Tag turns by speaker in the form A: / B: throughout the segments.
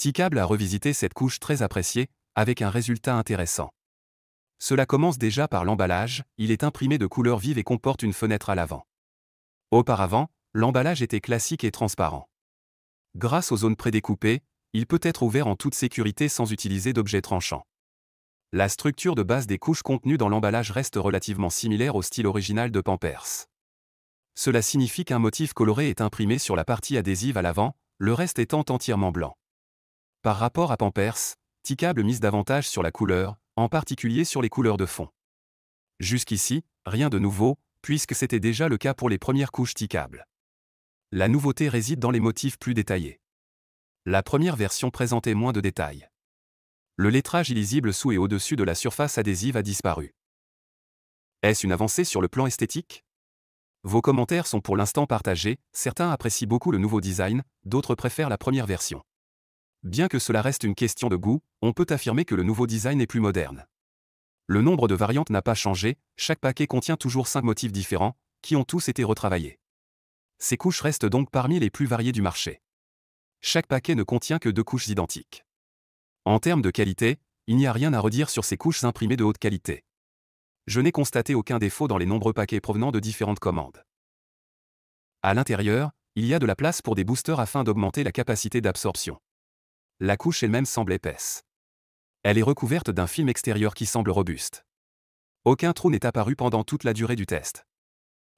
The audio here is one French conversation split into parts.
A: T-Cable a revisité cette couche très appréciée, avec un résultat intéressant. Cela commence déjà par l'emballage, il est imprimé de couleurs vives et comporte une fenêtre à l'avant. Auparavant, l'emballage était classique et transparent. Grâce aux zones prédécoupées, il peut être ouvert en toute sécurité sans utiliser d'objets tranchants. La structure de base des couches contenues dans l'emballage reste relativement similaire au style original de Pampers. Cela signifie qu'un motif coloré est imprimé sur la partie adhésive à l'avant, le reste étant entièrement blanc. Par rapport à Pampers, T-Cable mise davantage sur la couleur, en particulier sur les couleurs de fond. Jusqu'ici, rien de nouveau, puisque c'était déjà le cas pour les premières couches T-Cable. La nouveauté réside dans les motifs plus détaillés. La première version présentait moins de détails. Le lettrage illisible sous et au-dessus de la surface adhésive a disparu. Est-ce une avancée sur le plan esthétique? Vos commentaires sont pour l'instant partagés, certains apprécient beaucoup le nouveau design, d'autres préfèrent la première version. Bien que cela reste une question de goût, on peut affirmer que le nouveau design est plus moderne. Le nombre de variantes n'a pas changé, chaque paquet contient toujours 5 motifs différents, qui ont tous été retravaillés. Ces couches restent donc parmi les plus variées du marché. Chaque paquet ne contient que 2 couches identiques. En termes de qualité, il n'y a rien à redire sur ces couches imprimées de haute qualité. Je n'ai constaté aucun défaut dans les nombreux paquets provenant de différentes commandes. À l'intérieur, il y a de la place pour des boosters afin d'augmenter la capacité d'absorption. La couche elle-même semble épaisse. Elle est recouverte d'un film extérieur qui semble robuste. Aucun trou n'est apparu pendant toute la durée du test.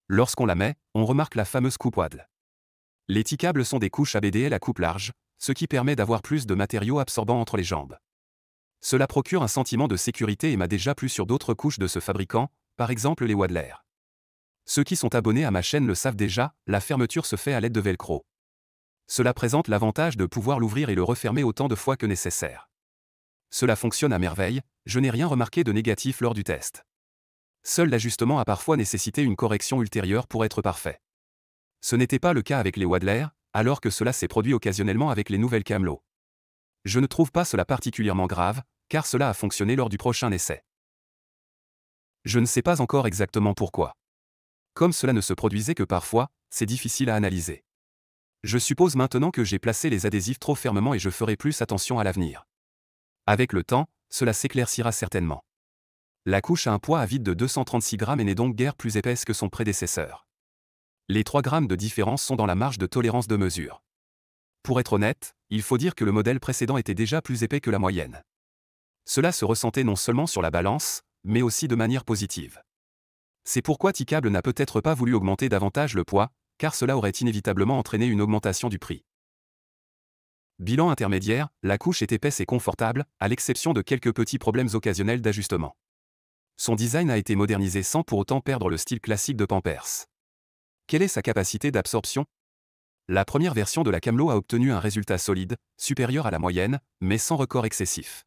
A: Lorsqu'on la met, on remarque la fameuse coupe waddle. Les T-Cables sont des couches ABDL à coupe large, ce qui permet d'avoir plus de matériaux absorbants entre les jambes. Cela procure un sentiment de sécurité et m'a déjà plu sur d'autres couches de ce fabricant, par exemple les Waddler. Ceux qui sont abonnés à ma chaîne le savent déjà, la fermeture se fait à l'aide de velcro. Cela présente l'avantage de pouvoir l'ouvrir et le refermer autant de fois que nécessaire. Cela fonctionne à merveille, je n'ai rien remarqué de négatif lors du test. Seul l'ajustement a parfois nécessité une correction ultérieure pour être parfait. Ce n'était pas le cas avec les Waddler, alors que cela s'est produit occasionnellement avec les nouvelles Camelot. Je ne trouve pas cela particulièrement grave, car cela a fonctionné lors du prochain essai. Je ne sais pas encore exactement pourquoi. Comme cela ne se produisait que parfois, c'est difficile à analyser. Je suppose maintenant que j'ai placé les adhésifs trop fermement et je ferai plus attention à l'avenir. Avec le temps, cela s'éclaircira certainement. La couche a un poids à vide de 236 grammes et n'est donc guère plus épaisse que son prédécesseur. Les 3 grammes de différence sont dans la marge de tolérance de mesure. Pour être honnête, il faut dire que le modèle précédent était déjà plus épais que la moyenne. Cela se ressentait non seulement sur la balance, mais aussi de manière positive. C'est pourquoi T-Cable n'a peut-être pas voulu augmenter davantage le poids, car cela aurait inévitablement entraîné une augmentation du prix. Bilan intermédiaire, la couche est épaisse et confortable, à l'exception de quelques petits problèmes occasionnels d'ajustement. Son design a été modernisé sans pour autant perdre le style classique de Pampers. Quelle est sa capacité d'absorption? La première version de la Camelot a obtenu un résultat solide, supérieur à la moyenne, mais sans record excessif.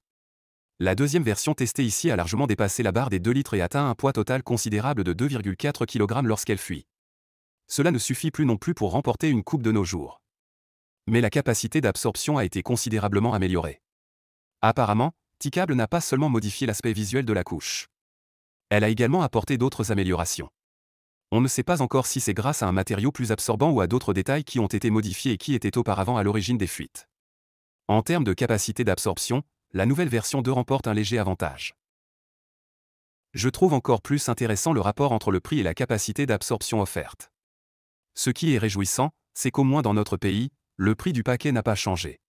A: La deuxième version testée ici a largement dépassé la barre des 2 litres et atteint un poids total considérable de 2,4 kg lorsqu'elle fuit. Cela ne suffit plus non plus pour remporter une coupe de nos jours. Mais la capacité d'absorption a été considérablement améliorée. Apparemment, T-Cable n'a pas seulement modifié l'aspect visuel de la couche. Elle a également apporté d'autres améliorations. On ne sait pas encore si c'est grâce à un matériau plus absorbant ou à d'autres détails qui ont été modifiés et qui étaient auparavant à l'origine des fuites. En termes de capacité d'absorption, la nouvelle version 2 remporte un léger avantage. Je trouve encore plus intéressant le rapport entre le prix et la capacité d'absorption offerte. Ce qui est réjouissant, c'est qu'au moins dans notre pays, le prix du paquet n'a pas changé.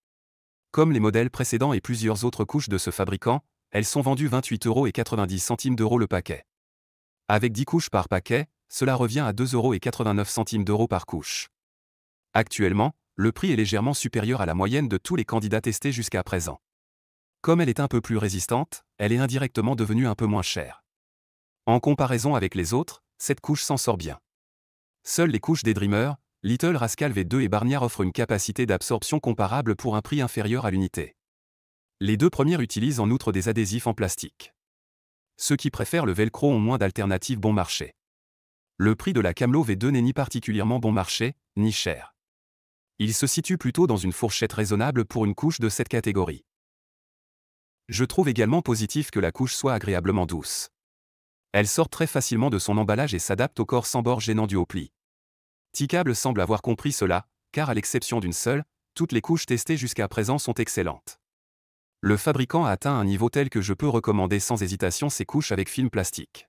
A: Comme les modèles précédents et plusieurs autres couches de ce fabricant, elles sont vendues 28,90 € le paquet. Avec 10 couches par paquet, cela revient à 2,89 € par couche. Actuellement, le prix est légèrement supérieur à la moyenne de tous les candidats testés jusqu'à présent. Comme elle est un peu plus résistante, elle est indirectement devenue un peu moins chère. En comparaison avec les autres, cette couche s'en sort bien. Seules les couches des Dreamer, Little Rascal V2 et Barnier offrent une capacité d'absorption comparable pour un prix inférieur à l'unité. Les 2 premières utilisent en outre des adhésifs en plastique. Ceux qui préfèrent le velcro ont moins d'alternatives bon marché. Le prix de la Camelot V2 n'est ni particulièrement bon marché, ni cher. Il se situe plutôt dans une fourchette raisonnable pour une couche de cette catégorie. Je trouve également positif que la couche soit agréablement douce. Elle sort très facilement de son emballage et s'adapte au corps sans bord gênant du haut pli. T-Cable semble avoir compris cela, car à l'exception d'une seule, Toutes les couches testées jusqu'à présent sont excellentes. Le fabricant a atteint un niveau tel que je peux recommander sans hésitation ces couches avec film plastique.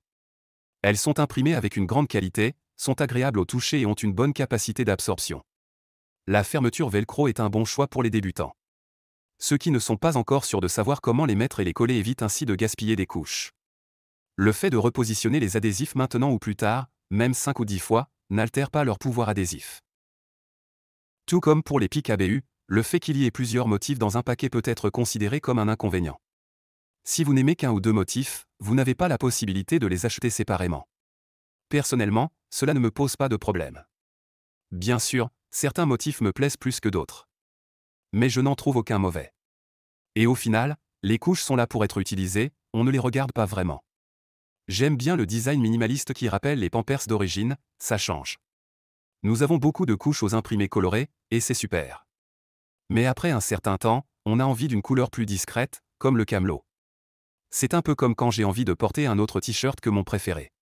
A: Elles sont imprimées avec une grande qualité, sont agréables au toucher et ont une bonne capacité d'absorption. La fermeture velcro est un bon choix pour les débutants. Ceux qui ne sont pas encore sûrs de savoir comment les mettre et les coller évitent ainsi de gaspiller des couches. Le fait de repositionner les adhésifs maintenant ou plus tard, même 5 ou 10 fois, n'altère pas leur pouvoir adhésif. Tout comme pour les pics ABU, le fait qu'il y ait plusieurs motifs dans un paquet peut être considéré comme un inconvénient. Si vous n'aimez qu'un ou deux motifs, vous n'avez pas la possibilité de les acheter séparément. Personnellement, cela ne me pose pas de problème. Bien sûr, certains motifs me plaisent plus que d'autres. Mais je n'en trouve aucun mauvais. Et au final, les couches sont là pour être utilisées, on ne les regarde pas vraiment. J'aime bien le design minimaliste qui rappelle les Pampers d'origine, ça change. Nous avons beaucoup de couches aux imprimés colorés, et c'est super. Mais après un certain temps, on a envie d'une couleur plus discrète, comme le camelot. C'est un peu comme quand j'ai envie de porter un autre t-shirt que mon préféré.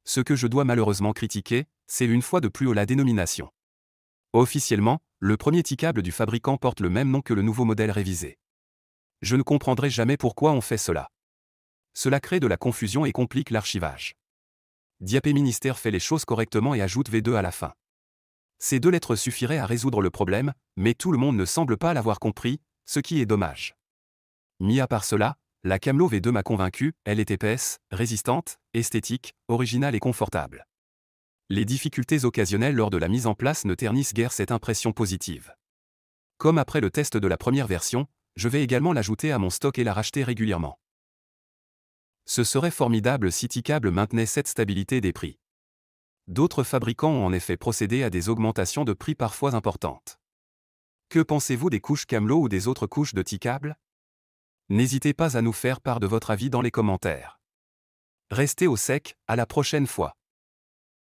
A: Ce que je dois malheureusement critiquer, c'est une fois de plus la dénomination. Officiellement, le premier ticable du fabricant porte le même nom que le nouveau modèle révisé. Je ne comprendrai jamais pourquoi on fait cela. Cela crée de la confusion et complique l'archivage. Diapé Ministère fait les choses correctement et ajoute V2 à la fin. Ces 2 lettres suffiraient à résoudre le problème, mais tout le monde ne semble pas l'avoir compris, ce qui est dommage. Mis à part cela, la Camelot V2 m'a convaincu, elle est épaisse, résistante, esthétique, originale et confortable. Les difficultés occasionnelles lors de la mise en place ne ternissent guère cette impression positive. Comme après le test de la première version, je vais également l'ajouter à mon stock et la racheter régulièrement. Ce serait formidable si Ticable maintenait cette stabilité des prix. D'autres fabricants ont en effet procédé à des augmentations de prix parfois importantes. Que pensez-vous des couches Camelot ou des autres couches de Ticable? N'hésitez pas à nous faire part de votre avis dans les commentaires. Restez au sec, à la prochaine fois.